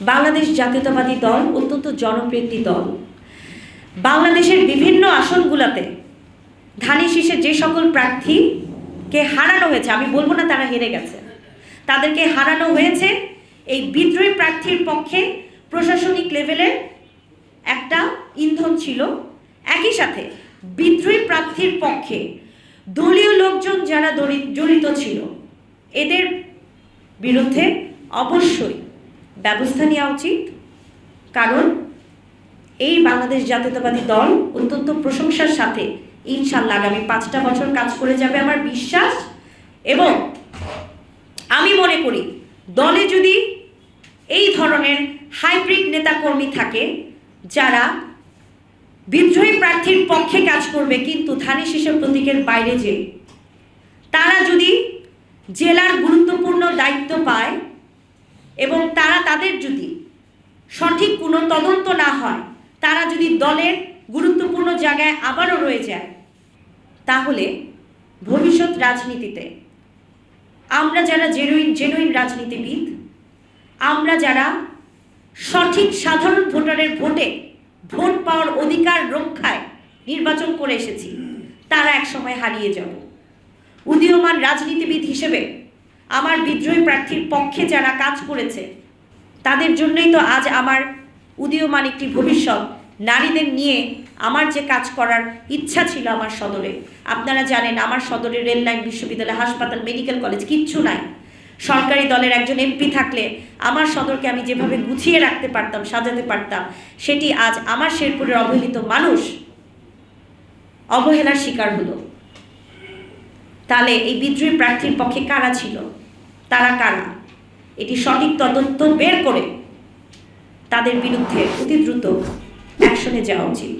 বাংলাদেশ জাতীয়তাবাদী দল অত্যন্ত জনপ্রিয় একটি দল। বাংলাদেশের বিভিন্ন আসনগুলোতে ধানের শীষে যে সকল প্রার্থীকে হারানো হয়েছে, আমি বলবো না তারা হেরে গেছে, তাদেরকে হারানো হয়েছে, এই বিদ্রোহী প্রার্থীর পক্ষে প্রশাসনিক লেভেলে একটা ইন্ধন ছিল। একই সাথে বিদ্রোহী প্রার্থীর পক্ষে দলীয় লোকজন যারা জড়িত ছিল এদের বিরুদ্ধে অবশ্যই ব্যবস্থা নেওয়া উচিত। কারণ এই বাংলাদেশ জাতীয়তাবাদী দল অত্যন্ত প্রশংসার সাথে ইনশাল্লাহ আগামী 5টা বছর কাজ করে যাবে আমার বিশ্বাস। এবং আমি মনে করি দলে যদি এই ধরনের হাইব্রিড নেতাকর্মী থাকে যারা বিদ্রোহী প্রার্থীর পক্ষে কাজ করবে কিন্তু ধানের শীষের প্রতীকের বাইরে যে তারা যদি জেলার গুরুত্বপূর্ণ দায়িত্ব পায় এবং তাদের যদি সঠিক কোনো তদন্ত না হয়, তারা যদি দলের গুরুত্বপূর্ণ জায়গায় আবারও রয়ে যায়, তাহলে ভবিষ্যৎ রাজনীতিতে আমরা যারা জেনুইন রাজনীতিবিদ, আমরা যারা সঠিক সাধারণ ভোটারের ভোট পাওয়ার অধিকার রক্ষায় নির্বাচন করে এসেছি, তারা একসময় হারিয়ে যাব। উদীয়মান রাজনীতিবিদ হিসেবে আমার বিদ্রোহী প্রার্থীর পক্ষে যারা কাজ করেছে তাদের জন্যই তো আজ আমার উদীয়মান একটি ভবিষ্যৎ। নারীদের নিয়ে আমার যে কাজ করার ইচ্ছা ছিল আমার সদরে, আপনারা জানেন আমার সদরে রেল লাইন, বিশ্ববিদ্যালয়, হাসপাতাল, মেডিকেল কলেজ কিচ্ছু নাই। সরকারি দলের একজন এমপি থাকলে আমার সদরকে আমি যেভাবে গুছিয়ে রাখতে পারতাম, সাজাতে পারতাম, সেটি আজ আমার শেরপুরের অবহেলিত মানুষ অবহেলার শিকার হলো। তাহলে এই বিদ্রোহী প্রার্থীর পক্ষে কারা ছিল, তারা কারা, এটি সঠিক তদন্ত বের করে তাদের বিরুদ্ধে অতি দ্রুত অ্যাকশনে যাওয়া উচিত।